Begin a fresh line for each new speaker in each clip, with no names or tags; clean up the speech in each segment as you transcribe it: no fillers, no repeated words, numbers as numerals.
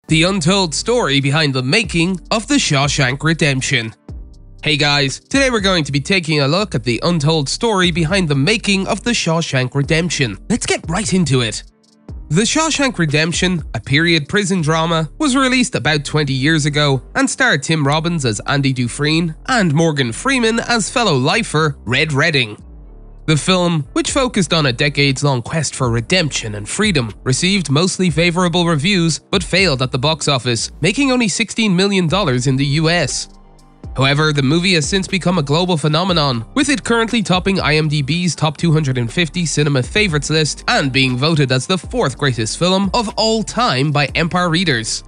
the untold story behind the making of the Shawshank Redemption. Hey guys, today we're going to be taking a look at the untold story behind the making of the Shawshank Redemption. Let's get right into it. The Shawshank Redemption, a period prison drama, was released about 20 years ago and starred Tim Robbins as Andy Dufresne and Morgan Freeman as fellow lifer Red Redding. The film, which focused on a decades-long quest for redemption and freedom, received mostly favorable reviews but failed at the box office, making only $16 million in the US. However, the movie has since become a global phenomenon, with it currently topping IMDb's top 250 cinema favorites list and being voted as the fourth greatest film of all time by Empire readers.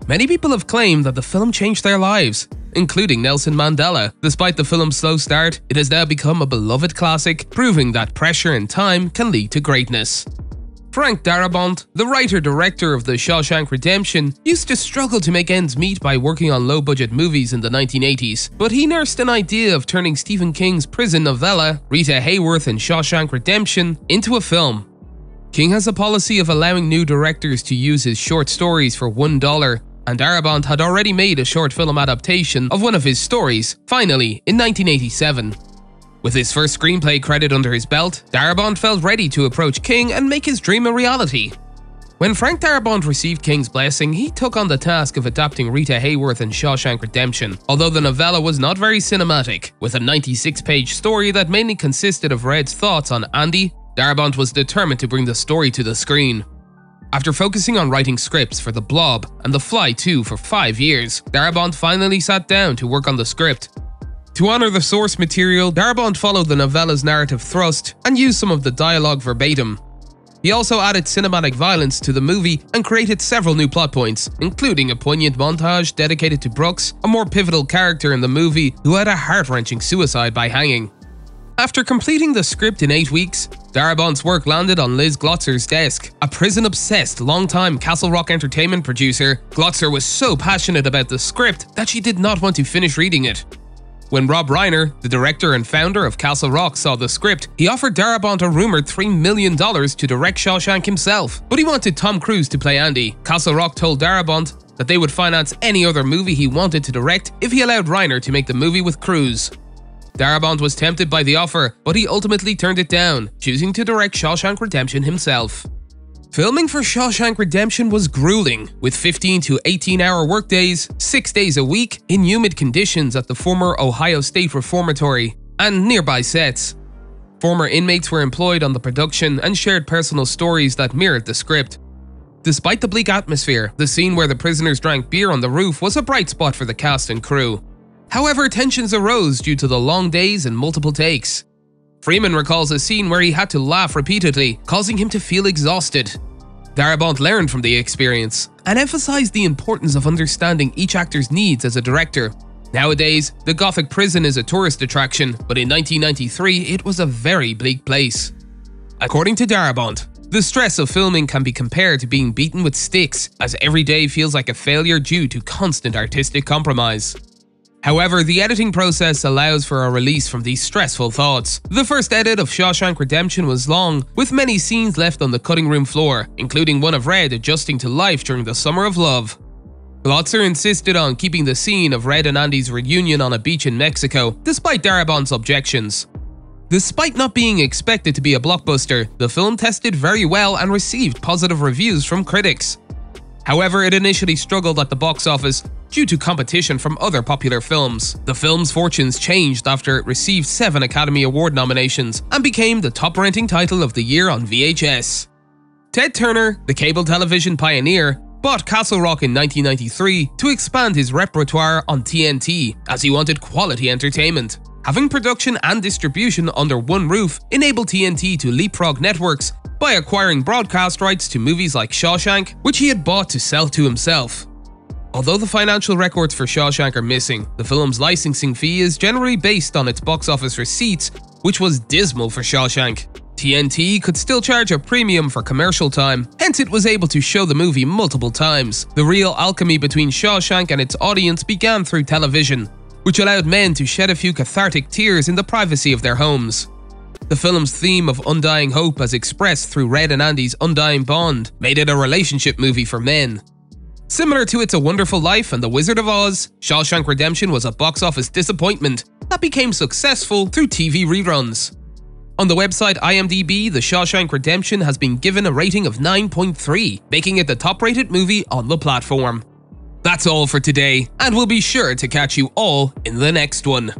Many people have claimed that the film changed their lives, including Nelson Mandela. Despite the film's slow start, it has now become a beloved classic, proving that pressure and time can lead to greatness. Frank Darabont, the writer-director of The Shawshank Redemption, used to struggle to make ends meet by working on low-budget movies in the 1980s, but he nursed an idea of turning Stephen King's prison novella, Rita Hayworth and Shawshank Redemption, into a film. King has a policy of allowing new directors to use his short stories for $1, and Darabont had already made a short film adaptation of one of his stories, Finally, in 1987. With his first screenplay credit under his belt, Darabont felt ready to approach King and make his dream a reality. When Frank Darabont received King's blessing, he took on the task of adapting Rita Hayworth and Shawshank Redemption, although the novella was not very cinematic. With a 96-page story that mainly consisted of Red's thoughts on Andy, Darabont was determined to bring the story to the screen. After focusing on writing scripts for The Blob and The Fly 2 for 5 years, Darabont finally sat down to work on the script. To honor the source material, Darabont followed the novella's narrative thrust and used some of the dialogue verbatim. He also added cinematic violence to the movie and created several new plot points, including a poignant montage dedicated to Brooks, a more pivotal character in the movie who had a heart-wrenching suicide by hanging. After completing the script in 8 weeks, Darabont's work landed on Liz Glotzer's desk, a prison-obsessed, longtime Castle Rock Entertainment producer. Glotzer was so passionate about the script that she did not want to finish reading it. When Rob Reiner, the director and founder of Castle Rock, saw the script, he offered Darabont a rumored $3 million to direct Shawshank himself, but he wanted Tom Cruise to play Andy. Castle Rock told Darabont that they would finance any other movie he wanted to direct if he allowed Reiner to make the movie with Cruise. Darabont was tempted by the offer, but he ultimately turned it down, choosing to direct Shawshank Redemption himself. Filming for Shawshank Redemption was grueling, with 15 to 18-hour workdays, 6 days a week, in humid conditions at the former Ohio State Reformatory, and nearby sets. Former inmates were employed on the production and shared personal stories that mirrored the script. Despite the bleak atmosphere, the scene where the prisoners drank beer on the roof was a bright spot for the cast and crew. However, tensions arose due to the long days and multiple takes. Freeman recalls a scene where he had to laugh repeatedly, causing him to feel exhausted. Darabont learned from the experience and emphasized the importance of understanding each actor's needs as a director. Nowadays, the Gothic prison is a tourist attraction, but in 1993 it was a very bleak place. According to Darabont, the stress of filming can be compared to being beaten with sticks, as every day feels like a failure due to constant artistic compromise. However, the editing process allows for a release from these stressful thoughts. The first edit of Shawshank Redemption was long, with many scenes left on the cutting room floor, including one of Red adjusting to life during the summer of love. Glotzer insisted on keeping the scene of Red and Andy's reunion on a beach in Mexico, despite Darabont's objections. Despite not being expected to be a blockbuster, the film tested very well and received positive reviews from critics. However, it initially struggled at the box office due to competition from other popular films. The film's fortunes changed after it received 7 Academy Award nominations and became the top-ranking title of the year on VHS. Ted Turner, the cable television pioneer, bought Castle Rock in 1993 to expand his repertoire on TNT, as he wanted quality entertainment. Having production and distribution under one roof enabled TNT to leapfrog networks by acquiring broadcast rights to movies like Shawshank, which he had bought to sell to himself. Although the financial records for Shawshank are missing, the film's licensing fee is generally based on its box office receipts, which was dismal for Shawshank. TNT could still charge a premium for commercial time, hence it was able to show the movie multiple times. The real alchemy between Shawshank and its audience began through television, which allowed men to shed a few cathartic tears in the privacy of their homes. The film's theme of undying hope as expressed through Red and Andy's undying bond made it a relationship movie for men. Similar to It's a Wonderful Life and The Wizard of Oz, Shawshank Redemption was a box office disappointment that became successful through TV reruns. On the website IMDb, The Shawshank Redemption has been given a rating of 9.3, making it the top-rated movie on the platform. That's all for today, and we'll be sure to catch you all in the next one.